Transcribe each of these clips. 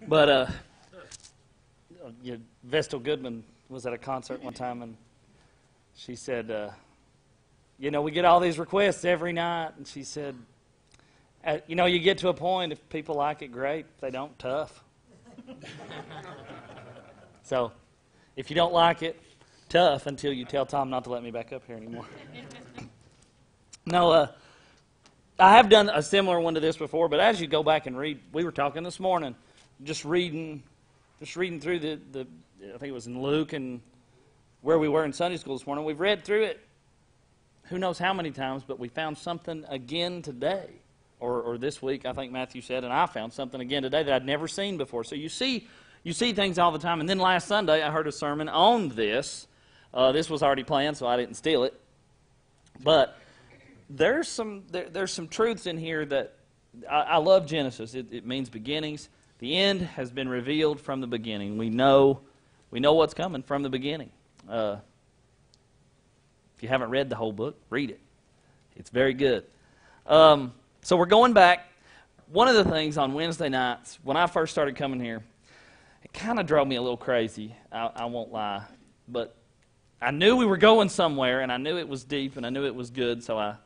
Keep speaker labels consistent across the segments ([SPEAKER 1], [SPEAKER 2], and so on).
[SPEAKER 1] But Vestal Goodman was at a concert one time, and she said, we get all these requests every night, and she said, you get to a point, if people like it, great. If they don't, tough. So, if you don't like it, tough until you tell Tom not to let me back up here anymore. No, I have done a similar one to this before, but as you go back and read, we were talking this morning, just reading through the I think it was in Luke and where we were in Sunday school this morning. We've read through it who knows how many times, but we found something again today. Or this week, I think Matthew said, and I found something again today that I'd never seen before. So you see things all the time. And then last Sunday, I heard a sermon on this. This was already planned, so I didn't steal it. But there's some truths in here that I love Genesis. It means beginnings. The end has been revealed from the beginning. We know what's coming from the beginning. If you haven't read the whole book, read it. It's very good. So we're going back. One of the things on Wednesday nights, when I first started coming here, it kind of drove me a little crazy, I won't lie. But I knew we were going somewhere, and I knew it was deep, and I knew it was good, so I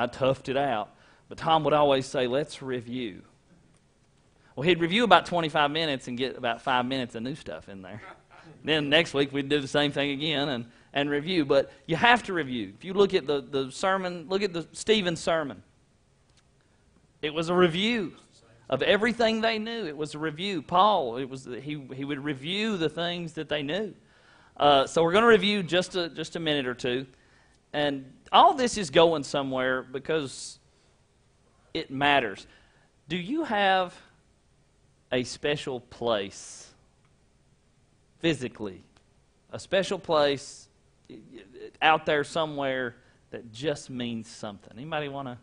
[SPEAKER 1] toughed it out. But Tom would always say, let's review. Well, he'd review about 25 minutes and get about 5 minutes of new stuff in there. Then next week we'd do the same thing again and review. But you have to review. If you look at the sermon, look at Stephen's sermon. It was a review of everything they knew. It was a review. Paul, he would review the things that they knew. So we're going to review just a minute or two. And all this is going somewhere because it matters. Do you have a special place physically? A special place out there somewhere that just means something? Anybody want to?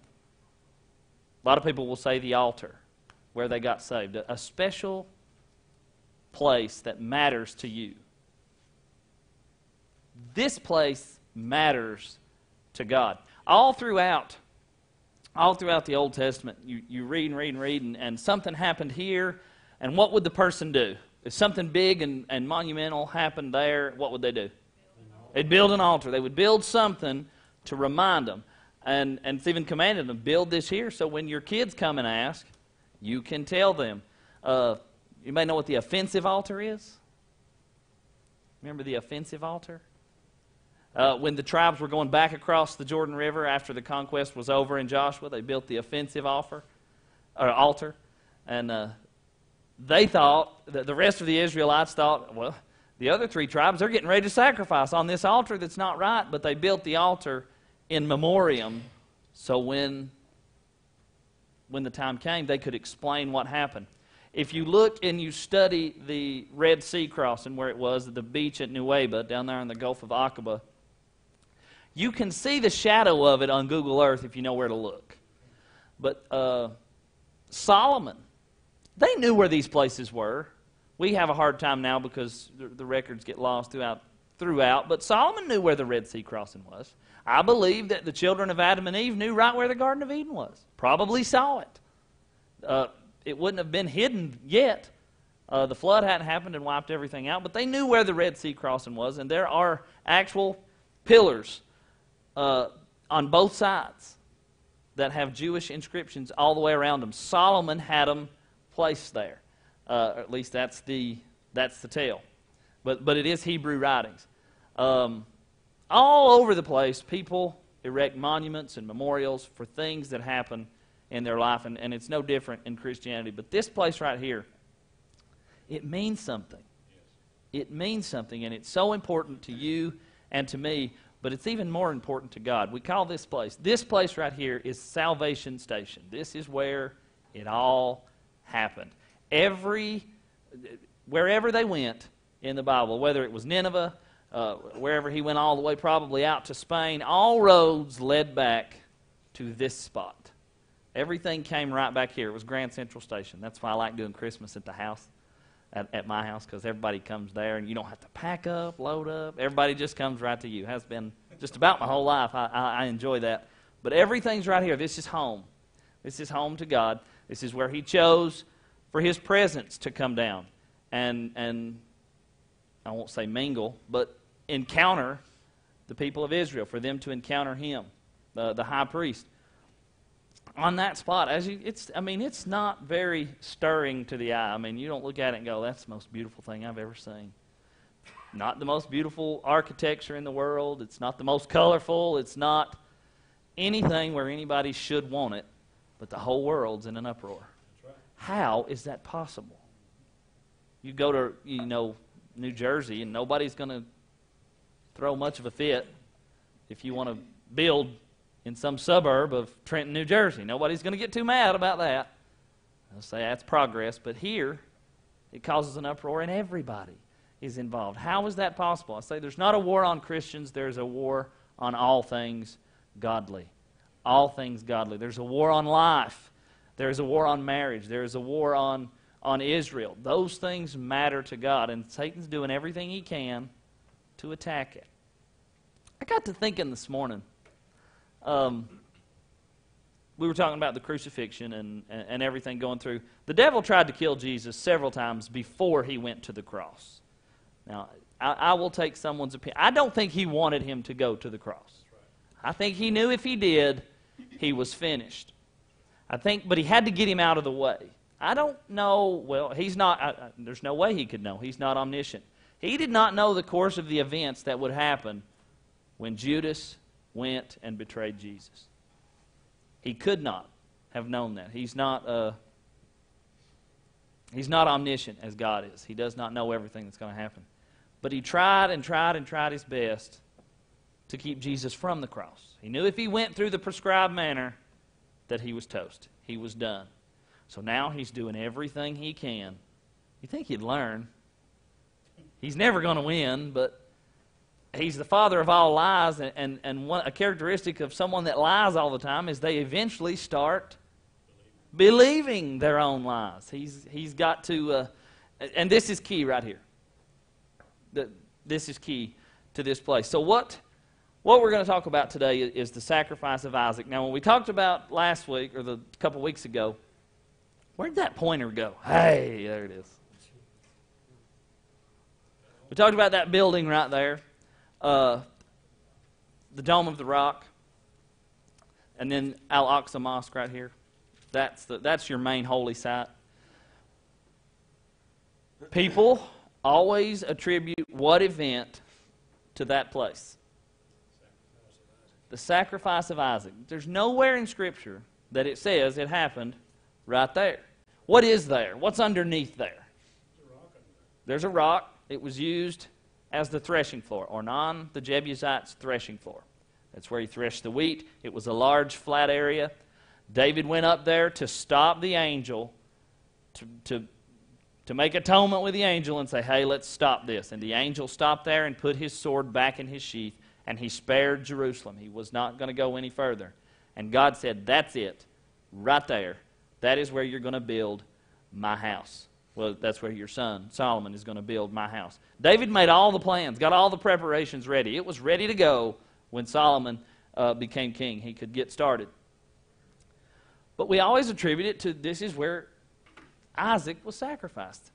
[SPEAKER 1] A lot of people will say the altar, where they got saved. A special place that matters to you. This place matters to God. All throughout the Old Testament, you read and read, and something happened here, and what would the person do? If something big and monumental happened there, what would they do? They'd build an altar. They would build something to remind them. And it's even commanded them, build this here, so when your kids come and ask, you can tell them. You may know what the offensive altar is. Remember the offensive altar? When the tribes were going back across the Jordan River after the conquest was over in Joshua, they built the offensive altar. And they thought, the rest of the Israelites thought, well, the other three tribes, they're getting ready to sacrifice on this altar that's not right. But they built the altar in memoriam, so when the time came, they could explain what happened. If you look and you study the Red Sea crossing where it was at the beach at Nuweiba, down there in the Gulf of Aqaba, you can see the shadow of it on Google Earth if you know where to look. But Solomon, they knew where these places were. We have a hard time now because the records get lost throughout, but Solomon knew where the Red Sea crossing was. I believe that the children of Adam and Eve knew right where the Garden of Eden was. Probably saw it. It wouldn't have been hidden yet. The flood hadn't happened and wiped everything out, but they knew where the Red Sea crossing was, and there are actual pillars on both sides that have Jewish inscriptions all the way around them. Solomon had them placed there. At least that's the tale. But it is Hebrew writings. All over the place, people erect monuments and memorials for things that happen in their life, and it's no different in Christianity. But this place right here, it means something. It means something, and it's so important to you and to me, but it's even more important to God. We call this place right here is Salvation Station. This is where it all happened. Wherever they went in the Bible, whether it was Nineveh, wherever he went all the way probably out to Spain, all roads led back to this spot. Everything came right back here. It was Grand Central Station. That's why I like doing Christmas at the house, at my house, because everybody comes there and you don't have to pack up, load up. Everybody just comes right to you. Has been just about my whole life. I enjoy that. But everything's right here. This is home. This is home to God. This is where he chose for His presence to come down and I won't say mingle, but encounter the people of Israel, for them to encounter Him, the high priest. On that spot, it's not very stirring to the eye. I mean, you don't look at it and go, that's the most beautiful thing I've ever seen. Not the most beautiful architecture in the world. It's not the most colorful. It's not anything where anybody should want it, but the whole world's in an uproar. That's right. How is that possible? You go to, New Jersey, and nobody's going to throw much of a fit if you want to build in some suburb of Trenton, New Jersey. Nobody's going to get too mad about that. I'll say that's progress, but here it causes an uproar and everybody is involved. How is that possible? I say there's not a war on Christians, there's a war on all things godly. All things godly. There's a war on life. There's a war on marriage. There's a war on Israel. Those things matter to God, and Satan's doing everything he can to attack it. I got to thinking this morning. We were talking about the crucifixion and everything going through. The devil tried to kill Jesus several times before he went to the cross. Now, I will take someone's opinion. I don't think he wanted him to go to the cross. I think he knew if he did, he was finished. But he had to get him out of the way. I don't know, well, he's not, there's no way he could know. He's not omniscient. He did not know the course of the events that would happen when Judas went and betrayed Jesus. He could not have known that. He's not omniscient as God is. He does not know everything that's going to happen. But he tried and tried and tried his best to keep Jesus from the cross. He knew if he went through the prescribed manner that he was toast. He was done. So now he's doing everything he can. You think he'd learn. He's never going to win, but he's the father of all lies, and a characteristic of someone that lies all the time is they eventually start believing their own lies. He's got to, and this is key right here. This is key to this place. So what we're going to talk about today is the sacrifice of Isaac. Now, when we talked about last week, or a couple weeks ago, where'd that pointer go? Hey, there it is. We talked about that building right there. The Dome of the Rock, and then Al-Aqsa Mosque right here. That's your main holy site. People always attribute what event to that place? The sacrifice of Isaac. There's nowhere in Scripture that it says it happened right there. What is there? What's underneath there? There's a rock. It was used as the threshing floor. Ornan, the Jebusites' threshing floor. That's where he threshed the wheat. It was a large flat area. David went up there to stop the angel, to make atonement with the angel and say, hey, let's stop this. And the angel stopped there and put his sword back in his sheath, and he spared Jerusalem. He was not going to go any further. And God said, that's it, right there. That is where you're going to build my house. Well, that's where your son, Solomon, is going to build my house. David made all the plans, got all the preparations ready. It was ready to go when Solomon became king. He could get started. But we always attribute it to this is where Isaac was sacrificed.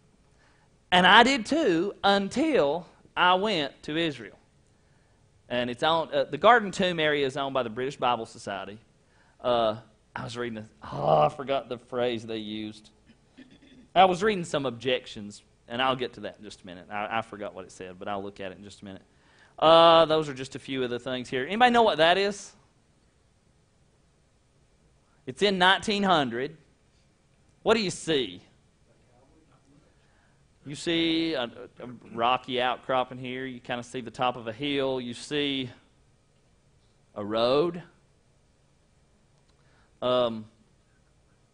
[SPEAKER 1] And I did too until I went to Israel. And it's on the Garden Tomb area is owned by the British Bible Society. I was reading this. I forgot the phrase they used. I was reading some objections, and I'll get to that in just a minute. I forgot what it said, but I'll look at it in just a minute. Those are just a few of the things here. Anybody know what that is? It's in 1900. What do you see? You see a rocky outcropping here. You kind of see the top of a hill. You see a road. I'm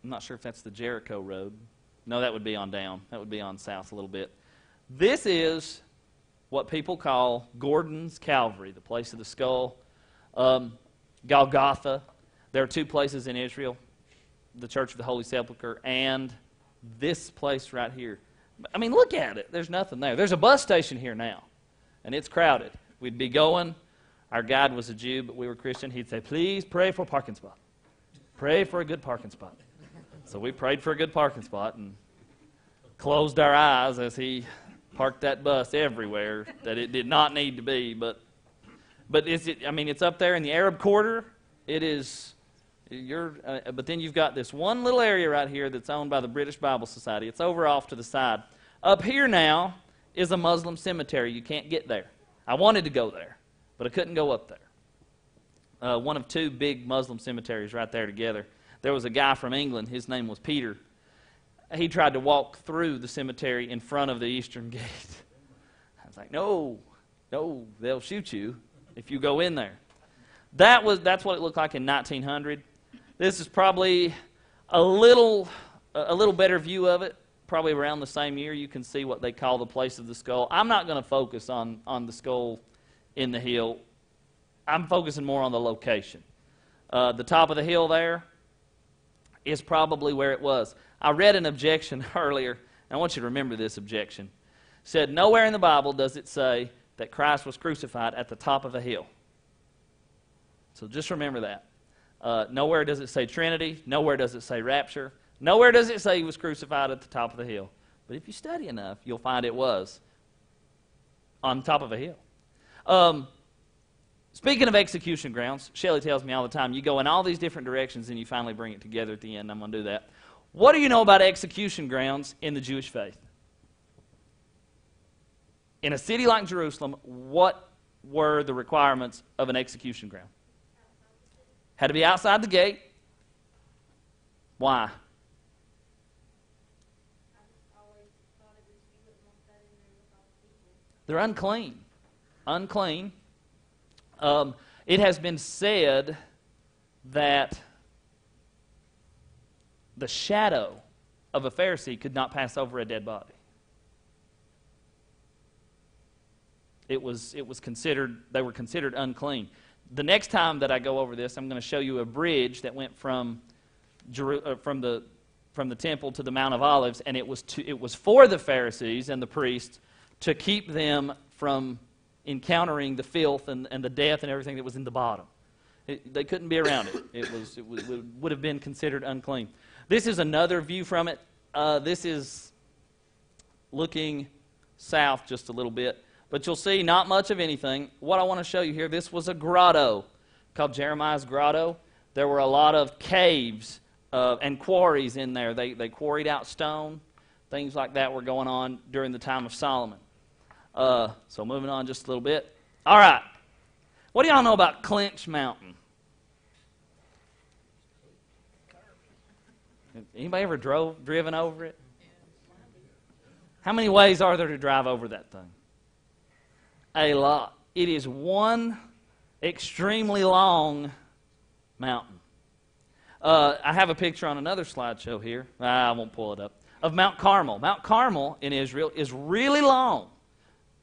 [SPEAKER 1] not sure if that's the Jericho Road. No, that would be on down. That would be on south a little bit. This is what people call Gordon's Calvary, the place of the skull. Golgotha. There are two places in Israel, the Church of the Holy Sepulchre and this place right here. I mean, look at it. There's nothing there. There's a bus station here now, and it's crowded. We'd be going. Our guide was a Jew, but we were Christian. He'd say, please pray for a parking spot. Pray for a good parking spot. So we prayed for a good parking spot, and closed our eyes as he parked that bus everywhere that it did not need to be. But it's up there in the Arab quarter. It is. But then you've got this one little area right here that's owned by the British Bible Society. It's over off to the side. Up here now is a Muslim cemetery. You can't get there. I wanted to go there, but I couldn't go up there. One of two big Muslim cemeteries right there together. There was a guy from England. His name was Peter. He tried to walk through the cemetery in front of the eastern gate. I was like, no, they'll shoot you if you go in there. That's what it looked like in 1900. This is probably a little better view of it. Probably around the same year, you can see what they call the place of the skull. I'm not going to focus on the skull in the hill. I'm focusing more on the location. The top of the hill there is probably where it was. I read an objection earlier, and I want you to remember this objection. It said, nowhere in the Bible does it say that Christ was crucified at the top of a hill. So just remember that. Nowhere does it say Trinity. Nowhere does it say rapture. Nowhere does it say he was crucified at the top of the hill. But if you study enough, you'll find it was on top of a hill. Speaking of execution grounds, Shelley tells me all the time, you go in all these different directions and you finally bring it together at the end. I'm going to do that. What do you know about execution grounds in the Jewish faith? In a city like Jerusalem, what were the requirements of an execution ground? Had to be outside the gate. Why? They're unclean. Unclean. It has been said that the shadow of a Pharisee could not pass over a dead body. They were considered unclean. The next time that I go over this, I'm going to show you a bridge that went from the temple to the Mount of Olives, and it was for the Pharisees and the priests to keep them from encountering the filth and the death and everything that was in the bottom. They couldn't be around it. It would have been considered unclean. This is another view from it. This is looking south just a little bit. But you'll see not much of anything. What I want to show you here, this was a grotto called Jeremiah's Grotto. There were a lot of caves and quarries in there. They quarried out stone. Things like that were going on during the time of Solomon. So moving on just a little bit. All right. What do y'all know about Clinch Mountain? Anybody ever driven over it? How many ways are there to drive over that thing? A lot. It is one extremely long mountain. I have a picture on another slideshow here. I won't pull it up. Of Mount Carmel. Mount Carmel in Israel is really long.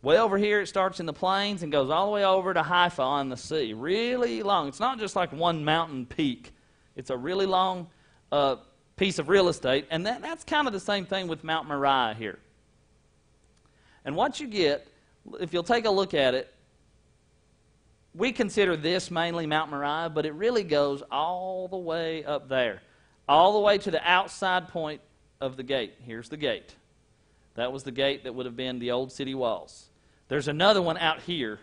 [SPEAKER 1] Way over here it starts in the plains and goes all the way over to Haifa on the sea. Really long. It's not just like one mountain peak. It's a really long piece of real estate. And that's kind of the same thing with Mount Moriah here. And what you get, if you'll take a look at it, we consider this mainly Mount Moriah, but it really goes all the way up there. All the way to the outside point of the gate. Here's the gate. That was the gate that would have been the old city walls. There's another one out here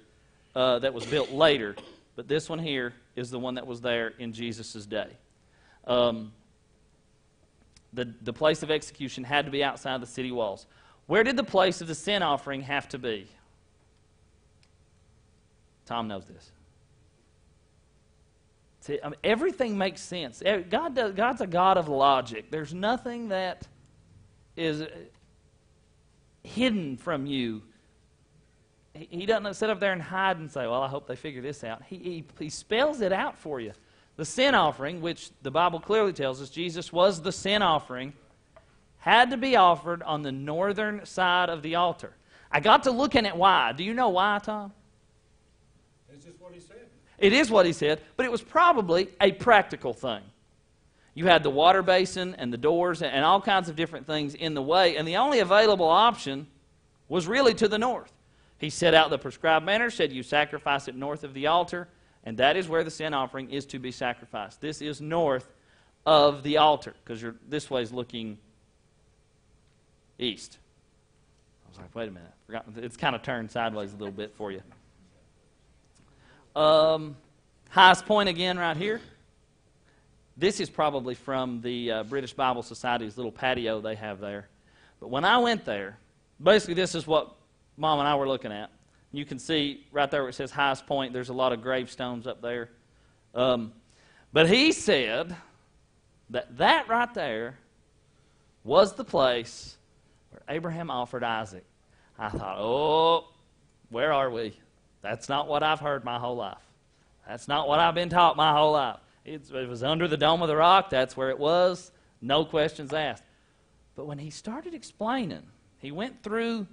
[SPEAKER 1] that was built later, but this one here is the one that was there in Jesus' day. The place of execution had to be outside the city walls. Where did the place of the sin offering have to be? Tom knows this. See, everything makes sense. God's a God of logic. There's nothing that is hidden from you. He doesn't sit up there and hide and say, well, I hope they figure this out. He spells it out for you. The sin offering, which the Bible clearly tells us Jesus was the sin offering, had to be offered on the northern side of the altar. I got to looking at why. Do you know why, Tom?
[SPEAKER 2] It's just what he said.
[SPEAKER 1] It is what he said, but it was probably a practical thing. You had the water basin and the doors and all kinds of different things in the way, and the only available option was really to the north. He set out the prescribed manner, said you sacrifice it north of the altar, and that is where the sin offering is to be sacrificed. This is north of the altar, because this way is looking East. I was like, wait a minute. It's kind of turned sideways a little bit for you. Highest point again right here. This is probably from the British Bible Society's little patio they have there. But when I went there, basically this is what Mom and I were looking at. You can see right there where it says highest point, there's a lot of gravestones up there. But he said that right there was the place where Abraham offered Isaac. I thought, oh, where are we? That's not what I've heard my whole life. That's not what I've been taught my whole life. It was under the Dome of the Rock. That's where it was. No questions asked. But when he started explaining, he went through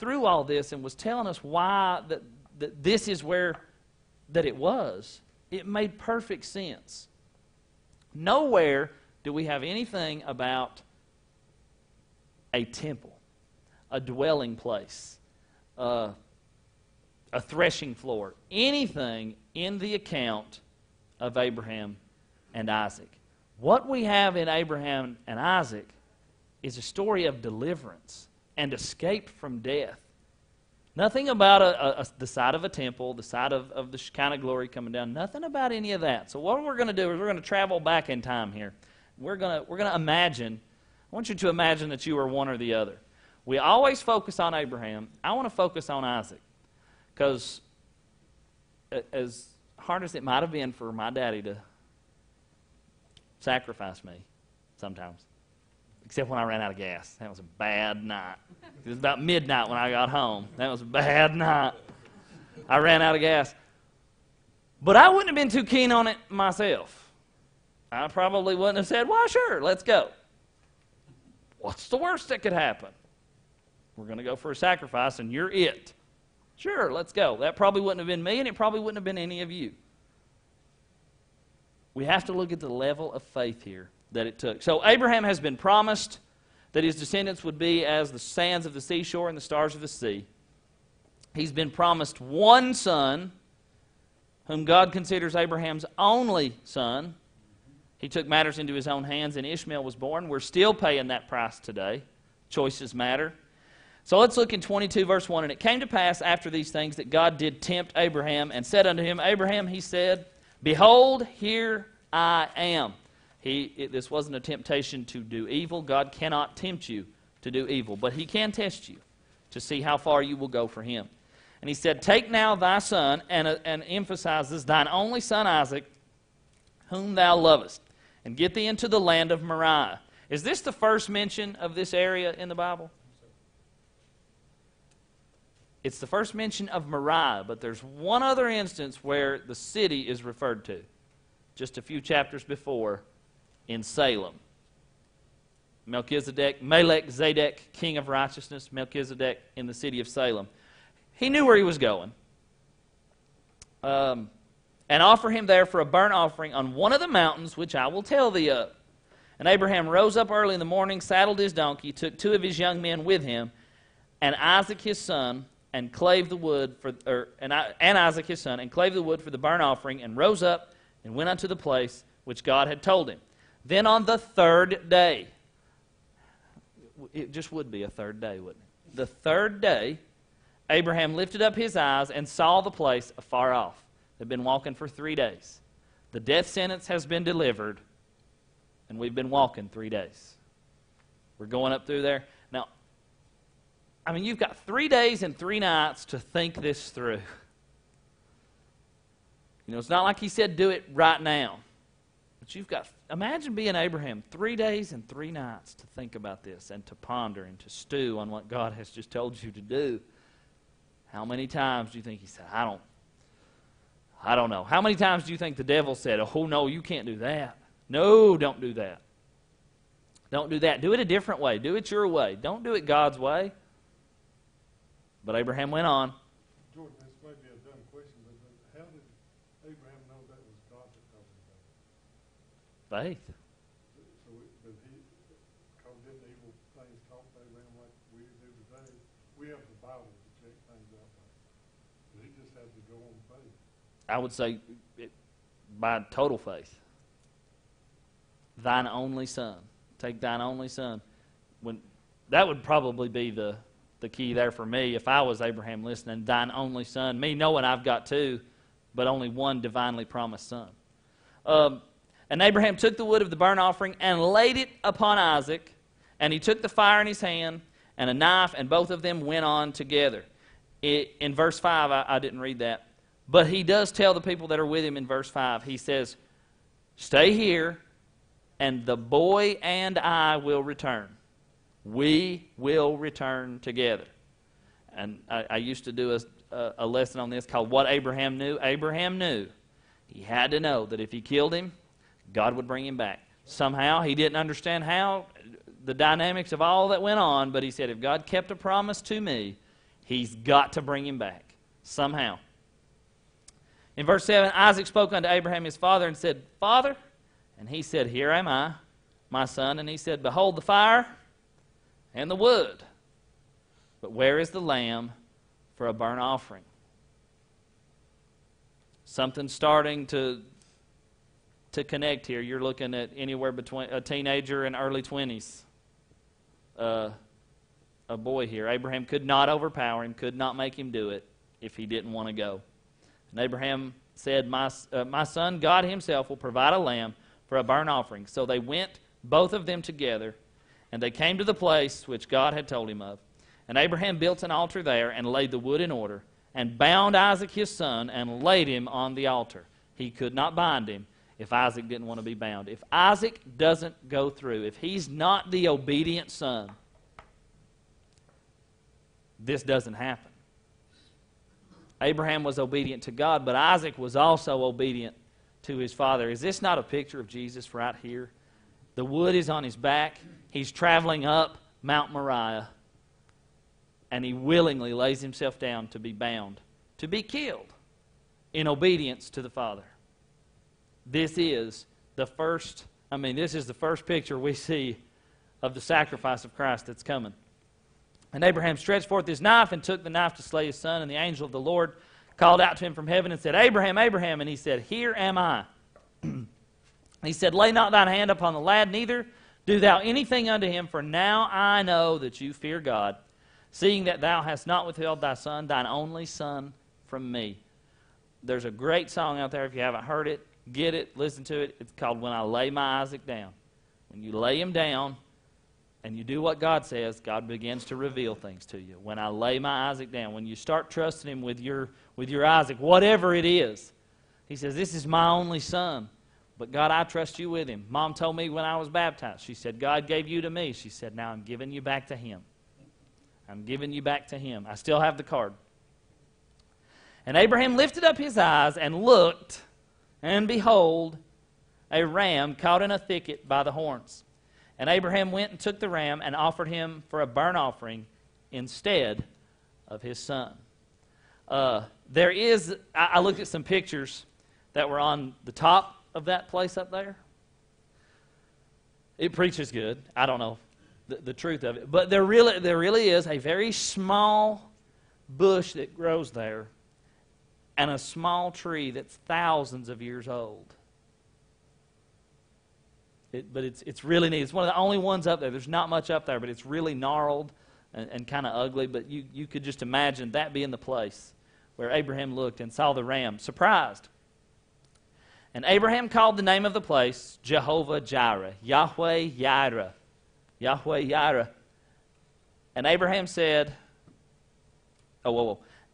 [SPEAKER 1] all this and was telling us why that this is where that it was. It made perfect sense. Nowhere do we have anything about a temple, a dwelling place, a threshing floor, anything in the account of Abraham and Isaac. What we have in Abraham and Isaac is a story of deliverance and escape from death. Nothing about the side of a temple, the side of the Shekinah glory coming down. Nothing about any of that. So what we're going to do is we're going to travel back in time here. We're going to imagine. I want you to imagine that you are one or the other. We always focus on Abraham. I want to focus on Isaac, because as hard as it might have been for my daddy to sacrifice me sometimes, except when I ran out of gas. That was a bad night. It was about midnight when I got home. That was a bad night. I ran out of gas. But I wouldn't have been too keen on it myself. I probably wouldn't have said, well, sure, let's go. What's the worst that could happen? We're going to go for a sacrifice, and you're it. Sure, let's go. That probably wouldn't have been me, and it probably wouldn't have been any of you. We have to look at the level of faith here that it took. So Abraham has been promised that his descendants would be as the sands of the seashore and the stars of the sea. He's been promised one son, whom God considers Abraham's only son. He took matters into his own hands, and Ishmael was born. We're still paying that price today. Choices matter. So let's look in 22, verse 1. And it came to pass after these things that God did tempt Abraham, and said unto him, Abraham, he said, Behold, here I am. This wasn't a temptation to do evil. God cannot tempt you to do evil, but he can test you to see how far you will go for him. And he said, Take now thy son, and emphasizes thine only son Isaac, whom thou lovest, and get thee into the land of Moriah. Is this the first mention of this area in the Bible? It's the first mention of Moriah, but there's one other instance where the city is referred to, just a few chapters before, in Salem. Melchizedek, king of righteousness, Melchizedek in the city of Salem. He knew where he was going. And offer him there for a burnt offering on one of the mountains which I will tell thee of. And Abraham rose up early in the morning, saddled his donkey, took two of his young men with him, and Isaac his son, and clave the wood for Isaac his son, and clave the wood for the burnt offering, and rose up and went unto the place which God had told him. Then on the third day, it just would be a third day, wouldn't it? The third day, Abraham lifted up his eyes and saw the place afar off. They've been walking for 3 days. The death sentence has been delivered, and we've been walking 3 days. We're going up through there. Now, I mean, you've got 3 days and 3 nights to think this through. You know, it's not like he said do it right now. But you've got, imagine being Abraham, 3 days and 3 nights to think about this and to ponder and to stew on what God has just told you to do. How many times do you think he said, I don't know. How many times do you think the devil said, oh, no, you can't do that. No, don't do that. Don't do that. Do it a different way. Do it your way. Don't do it God's way. But Abraham went on.
[SPEAKER 2] Jordan, this may be a dumb question, but how did Abraham know that was God that told him that?
[SPEAKER 1] Faith.
[SPEAKER 2] So, but he, because didn't evil things talk to Abraham like we do today? We have the Bible to check things out by. But he just had to go on faith.
[SPEAKER 1] I would say by total faith. Thine only son. Take thine only son. that would probably be the key there for me if I was Abraham listening. Thine only son. Me knowing I've got two, but only one divinely promised son. And Abraham took the wood of the burnt offering and laid it upon Isaac. And he took the fire in his hand and a knife, and both of them went on together. In verse 5, I didn't read that. But he does tell the people that are with him in verse 5. He says, stay here, and the boy and I will return. We will return together. And I used to do a lesson on this called What Abraham Knew. Abraham knew. He had to know that if he killed him, God would bring him back. Somehow, he didn't understand how, the dynamics of all that went on, but he said, if God kept a promise to me, he's got to bring him back. Somehow. In verse 7, Isaac spoke unto Abraham his father and said, Father? And he said, Here am I, my son. And he said, Behold the fire and the wood, but where is the lamb for a burnt offering? Something starting to connect here. You're looking at anywhere between a teenager and early 20s. A boy here. Abraham could not overpower him, could not make him do it if he didn't want to go. And Abraham said, My son, God himself will provide a lamb for a burnt offering. So they went, both of them together, and they came to the place which God had told him of. And Abraham built an altar there and laid the wood in order, and bound Isaac his son, and laid him on the altar. He could not bind him if Isaac didn't want to be bound. If Isaac doesn't go through, if he's not the obedient son, this doesn't happen. Abraham was obedient to God, but Isaac was also obedient to his father. Is this not a picture of Jesus right here? The wood is on his back. He's traveling up Mount Moriah, and he willingly lays himself down to be bound, to be killed in obedience to the Father. This is the first picture we see of the sacrifice of Christ that's coming. And Abraham stretched forth his knife and took the knife to slay his son. And the angel of the Lord called out to him from heaven and said, Abraham, Abraham. And he said, Here am I. He said, Lay not thine hand upon the lad, neither do thou anything unto him, for now I know that you fear God, seeing that thou hast not withheld thy son, thine only son, from me. There's a great song out there. If you haven't heard it, get it, listen to it. It's called When I Lay My Isaac Down. When you lay him down and you do what God says, God begins to reveal things to you. When I lay my Isaac down, when you start trusting him with your Isaac, whatever it is, he says, This is my only son. But God, I trust you with him. Mom told me when I was baptized, she said, God gave you to me. She said, now I'm giving you back to him. I'm giving you back to him. I still have the card. And Abraham lifted up his eyes and looked, and behold, a ram caught in a thicket by the horns. And Abraham went and took the ram and offered him for a burnt offering instead of his son. I looked at some pictures that were on the top of that place up there. It preaches good. I don't know the truth of it. But there really is a very small bush that grows there and a small tree that's thousands of years old. But it's really neat. It's one of the only ones up there. There's not much up there, but it's really gnarled and kind of ugly. But you could just imagine that being the place where Abraham looked and saw the ram, surprised. And Abraham called the name of the place Jehovah Jireh, Yahweh Yireh, Yahweh Yireh. And Abraham said,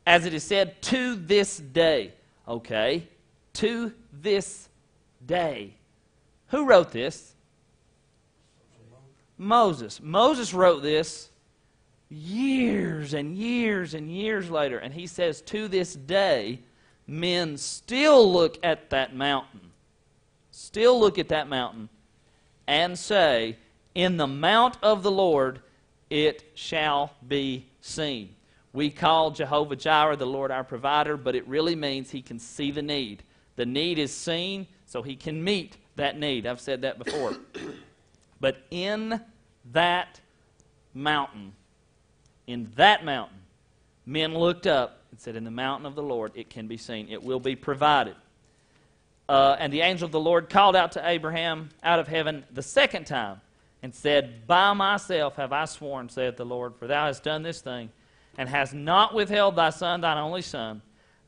[SPEAKER 1] as it is said, to this day. Okay, to this day. Who wrote this? Moses. Moses wrote this years and years and years later. And he says, to this day, men still look at that mountain. Still look at that mountain and say, in the mount of the Lord it shall be seen. We call Jehovah Jireh the Lord our provider, but it really means he can see the need. The need is seen, so he can meet that need. I've said that before. But in that mountain, men looked up and said, in the mountain of the Lord it can be seen. It will be provided. And the angel of the Lord called out to Abraham out of heaven the second time and said, By myself have I sworn, saith the Lord, for thou hast done this thing, and hast not withheld thy son, thine only son,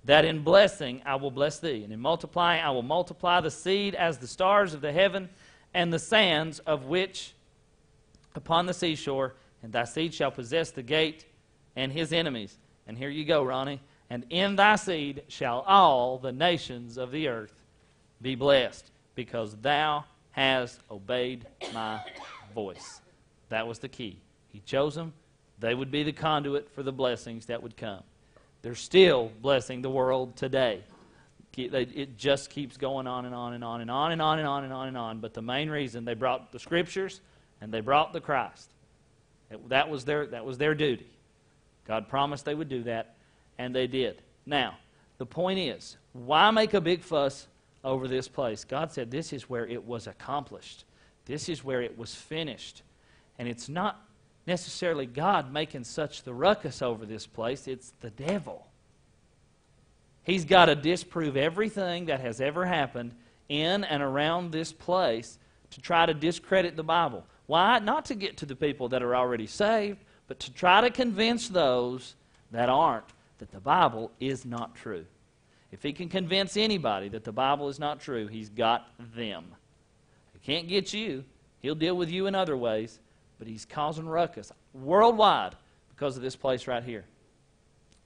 [SPEAKER 1] that in blessing I will bless thee, and in multiplying I will multiply the seed as the stars of the heaven, and the sands of which upon the seashore, and thy seed shall possess the gate and his enemies. And here you go, Ronnie. And in thy seed shall all the nations of the earth be blessed, because thou hast obeyed my voice. That was the key. He chose them. They would be the conduit for the blessings that would come. They're still blessing the world today. It just keeps going on and on and on and on and on and on and on and on. But the main reason, they brought the Scriptures and they brought the Christ. That was their duty. God promised they would do that, and they did. Now, the point is, why make a big fuss over this place? God said this is where it was accomplished. This is where it was finished. And it's not necessarily God making such the ruckus over this place. It's the devil. He's got to disprove everything that has ever happened in and around this place to try to discredit the Bible. Why? Not to get to the people that are already saved, but to try to convince those that aren't that the Bible is not true. If he can convince anybody that the Bible is not true, he's got them. He can't get you. He'll deal with you in other ways, but he's causing ruckus worldwide because of this place right here.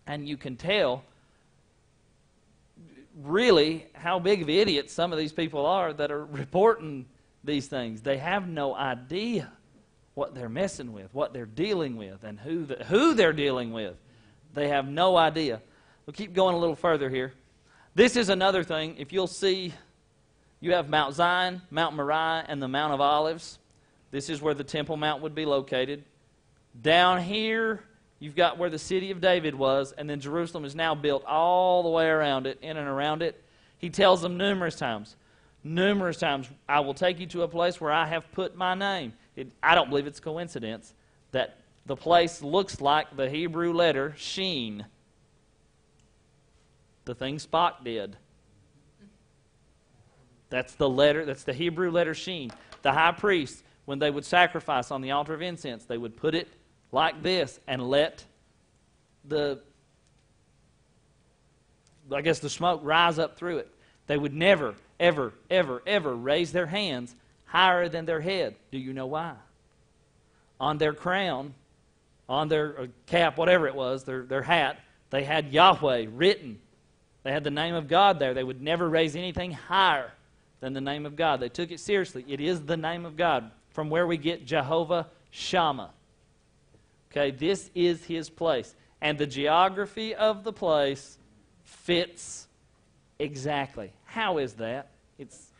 [SPEAKER 1] And you can tell really how big of idiots some of these people are that are reporting these things. They have no idea what they're messing with, what they're dealing with, and who they're dealing with. They have no idea. We'll keep going a little further here. This is another thing. If you'll see, you have Mount Zion, Mount Moriah, and the Mount of Olives. This is where the Temple Mount would be located. Down here, you've got where the city of David was, and then Jerusalem is now built all the way around it, in and around it. He tells them numerous times, I will take you to a place where I have put my name. I don't believe it's coincidence that the place looks like the Hebrew letter Sheen, the thing Spock did. That's the letter. That's the Hebrew letter Sheen. The high priest, when they would sacrifice on the altar of incense, they would put it like this and let the smoke rise up through it. They would never, ever, ever, ever raise their hands higher than their head. Do you know why? On their crown, on their cap, whatever it was, their hat, they had Yahweh written. They had the name of God there. They would never raise anything higher than the name of God. They took it seriously. It is the name of God, from where we get Jehovah Shammah. Okay, this is his place. And the geography of the place fits exactly. How is that? It's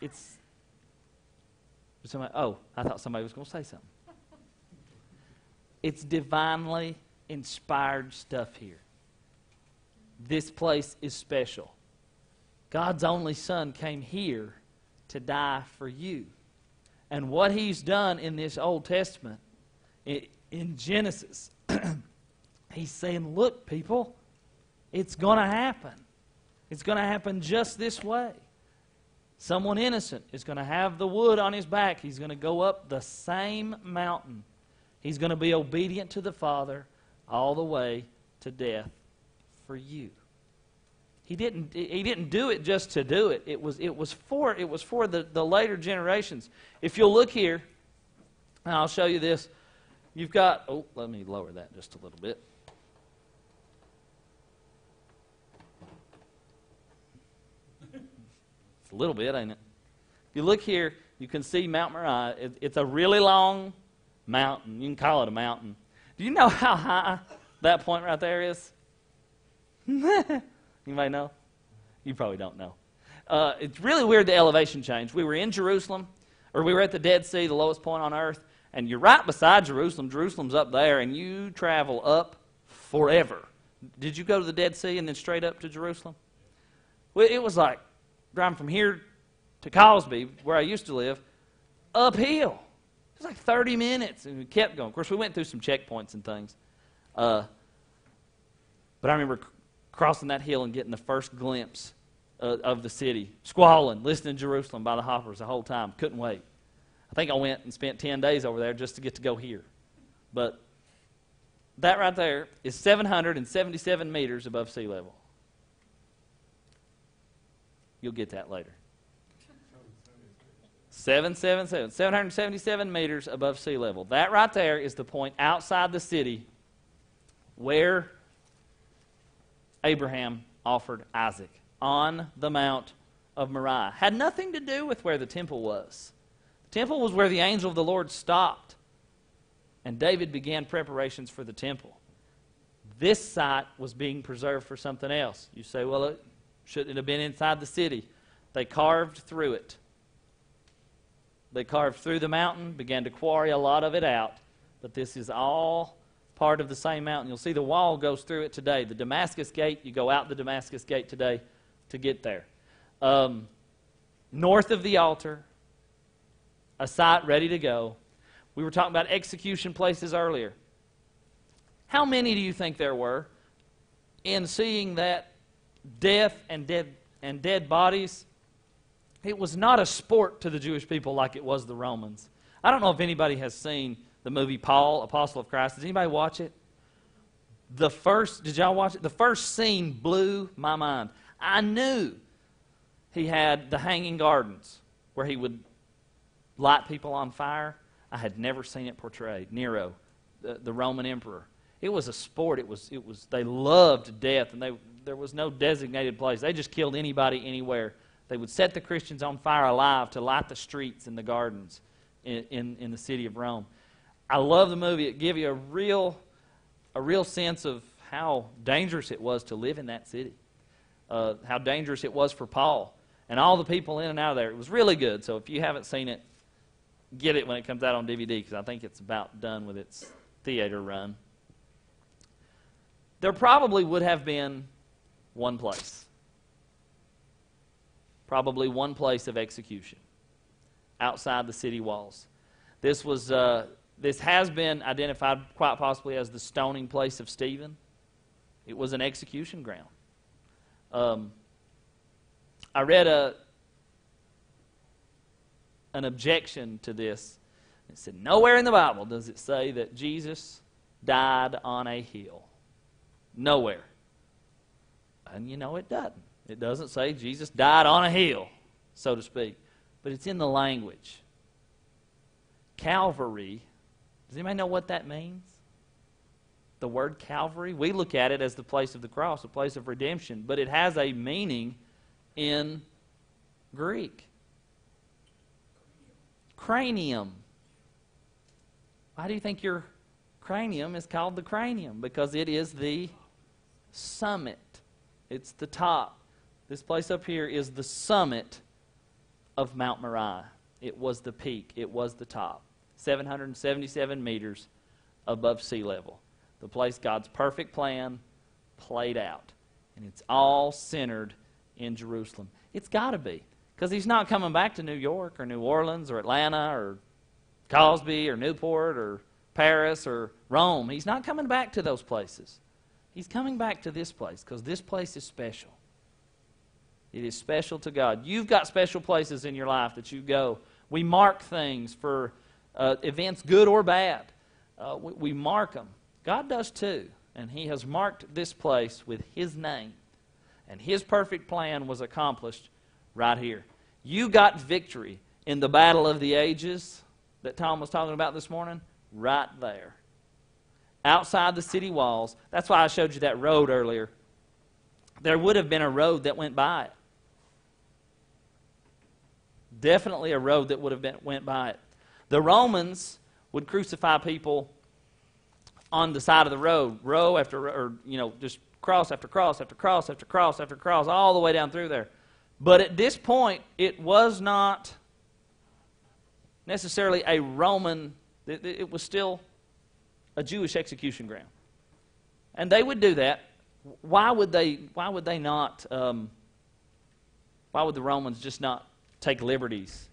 [SPEAKER 1] somebody, I thought somebody was going to say something. It's divinely inspired stuff here. This place is special. God's only Son came here to die for you. And what he's done in this Old Testament, in Genesis, he's saying, look, people, it's going to happen. It's going to happen just this way. Someone innocent is going to have the wood on his back. He's going to go up the same mountain. He's going to be obedient to the Father all the way to death for you. He didn't do it just to do it. It was for the later generations. If you'll look here, and I'll show you this. You've got, let me lower that just a little bit. It's a little bit, ain't it? If you look here, you can see Mount Moriah. It's a really long mountain. You can call it a mountain. Do you know how high that point right there is? Anybody know? You probably don't know. It's really weird, the elevation change. We were in Jerusalem, or we were at the Dead Sea, the lowest point on earth, and you're right beside Jerusalem. Jerusalem's up there, and you travel up forever. Did you go to the Dead Sea and then straight up to Jerusalem? Well, it was like driving from here to Cosby, where I used to live, uphill. It was like 30 minutes, and we kept going. Of course, we went through some checkpoints and things. But I remember crossing that hill and getting the first glimpse of the city, squalling, listening to Jerusalem by the hoppers the whole time. Couldn't wait. I think I went and spent 10 days over there just to get to go here. But that right there is 777 meters above sea level. You'll get that later. 777 meters above sea level. That right there is the point outside the city where Abraham offered Isaac on the Mount of Moriah. Had nothing to do with where the temple was. The temple was where the angel of the Lord stopped, and David began preparations for the temple. This site was being preserved for something else. You say, well, it shouldn't have been inside the city. They carved through it. They carved through the mountain, began to quarry a lot of it out, but this is all part of the same mountain. You'll see the wall goes through it today. The Damascus Gate, you go out the Damascus Gate today to get there. North of the altar, a site ready to go. We were talking about execution places earlier. How many do you think there were in seeing that death and dead bodies? It was not a sport to the Jewish people like it was the Romans. I don't know if anybody has seen the movie Paul, Apostle of Christ. Does anybody watch it? Did y'all watch it? The first scene blew my mind. I knew he had the hanging gardens where he would light people on fire. I had never seen it portrayed. Nero, the Roman emperor. It was a sport. They loved death, and there was no designated place. They just killed anybody, anywhere. They would set the Christians on fire alive to light the streets and the gardens in the city of Rome. I love the movie. It gives you a real sense of how dangerous it was to live in that city. How dangerous it was for Paul and all the people in and out of there. It was really good. So if you haven't seen it, get it when it comes out on DVD, because I think it's about done with its theater run. There probably would have been one place. Probably one place of execution outside the city walls. This has been identified quite possibly as the stoning place of Stephen. It was an execution ground. I read an objection to this. It said, nowhere in the Bible does it say that Jesus died on a hill. Nowhere. And you know it doesn't. It doesn't say Jesus died on a hill, so to speak. But it's in the language. Calvary, does anybody know what that means? The word Calvary, we look at it as the place of the cross, a place of redemption, but it has a meaning in Greek. Cranium. Why do you think your cranium is called the cranium? Because it is the summit. It's the top. This place up here is the summit of Mount Moriah. It was the peak. It was the top. 777 meters above sea level. The place God's perfect plan played out. And it's all centered in Jerusalem. It's got to be. Because he's not coming back to New York or New Orleans or Atlanta or Cosby or Newport or Paris or Rome. He's not coming back to those places. He's coming back to this place because this place is special. It is special to God. You've got special places in your life that you go. We mark things for events, good or bad. We mark them. God does too. And he has marked this place with his name. And his perfect plan was accomplished right here. You got victory in the battle of the ages that Tom was talking about this morning, right there. Outside the city walls. That's why I showed you that road earlier. There would have been a road that went by it. Definitely a road that would have went by it. The Romans would crucify people on the side of the road, row after row, or just cross after cross after cross after cross after cross, all the way down through there. But at this point, it was not necessarily a Roman. It was still a Jewish execution ground, and they would do that. Why would they not? Why would the Romans just not take liberties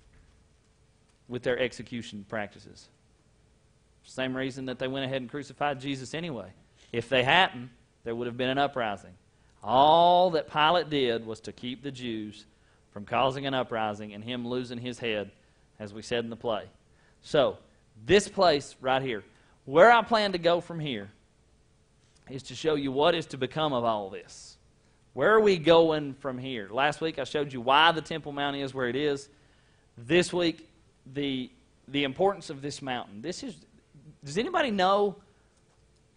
[SPEAKER 1] with their execution practices? Same reason that they went ahead and crucified Jesus anyway. If they hadn't, there would have been an uprising. All that Pilate did was to keep the Jews from causing an uprising and him losing his head, as we said in the play. So, this place right here, where I plan to go from here is to show you what is to become of all this. Where are we going from here? Last week I showed you why the Temple Mount is where it is. This week, the importance of this mountain. Does anybody know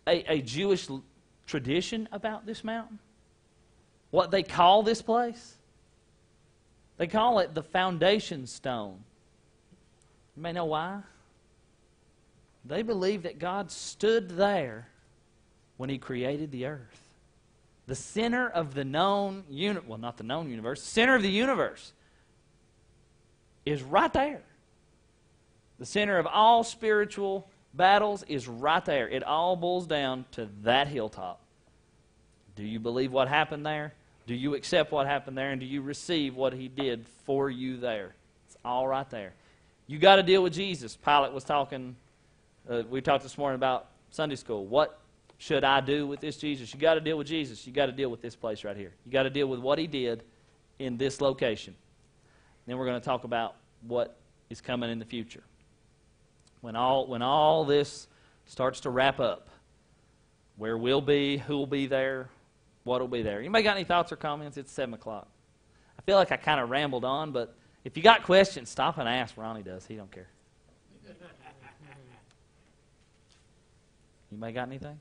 [SPEAKER 1] a Jewish tradition about this mountain? What they call this place? They call it the foundation stone. You may know why. They believe that God stood there when He created the earth. The center of the known universe, well, not the known universe, the center of the universe is right there. The center of all spiritual battles is right there. It all boils down to that hilltop. Do you believe what happened there? Do you accept what happened there? And do you receive what He did for you there? It's all right there. You got to deal with Jesus. Pilate was talking, we talked this morning about Sunday school. What should I do with this Jesus? You got to deal with Jesus. You got to deal with this place right here. You got to deal with what He did in this location. Then we're going to talk about what is coming in the future. When all this starts to wrap up, where we'll be, who will be there, what will be there. Anybody got any thoughts or comments? It's 7 o'clock. I feel like I kind of rambled on, but if you got questions, stop and ask. Ronnie does. He don't care. Anybody got anything?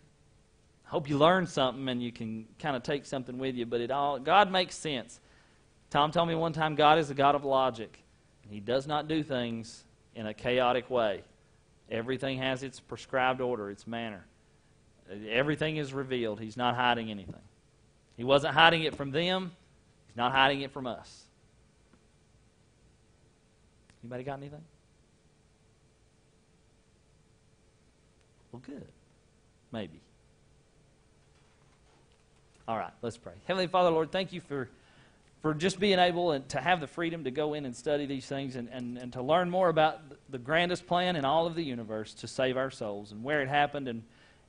[SPEAKER 1] I hope you learned something and you can kind of take something with you, but God makes sense. Tom told me one time God is a God of logic. He does not do things in a chaotic way. Everything has its prescribed order, its manner. Everything is revealed. He's not hiding anything. He wasn't hiding it from them. He's not hiding it from us. Anybody got anything? Well, good. Maybe. All right, let's pray. Heavenly Father, Lord, thank you for just being able to have the freedom to go in and study these things and to learn more about the grandest plan in all of the universe to save our souls and where it happened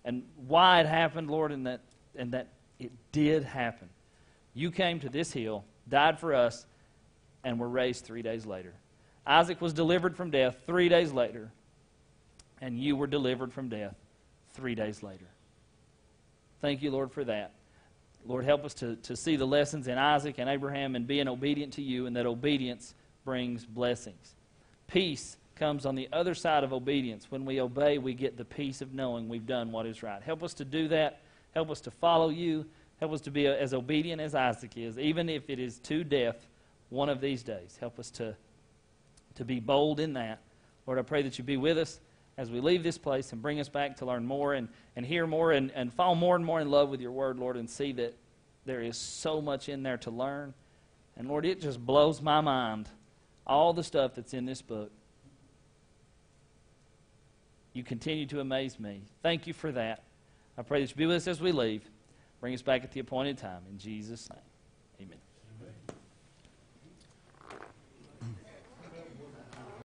[SPEAKER 1] and why it happened, Lord, and that it did happen. You came to this hill, died for us, and were raised 3 days later. Isaac was delivered from death 3 days later, and you were delivered from death 3 days later. Thank you, Lord, for that. Lord, help us to see the lessons in Isaac and Abraham and being obedient to you, and that obedience brings blessings. Peace comes on the other side of obedience. When we obey, we get the peace of knowing we've done what is right. Help us to do that. Help us to follow you. Help us to be as obedient as Isaac is, even if it is to death one of these days. Help us to be bold in that. Lord, I pray that you be with us as we leave this place and bring us back to learn more and hear more and fall more and more in love with your word, Lord, and see that there is so much in there to learn. And Lord, it just blows my mind, all the stuff that's in this book. You continue to amaze me. Thank you for that. I pray that you be with us as we leave. Bring us back at the appointed time. In Jesus' name, amen.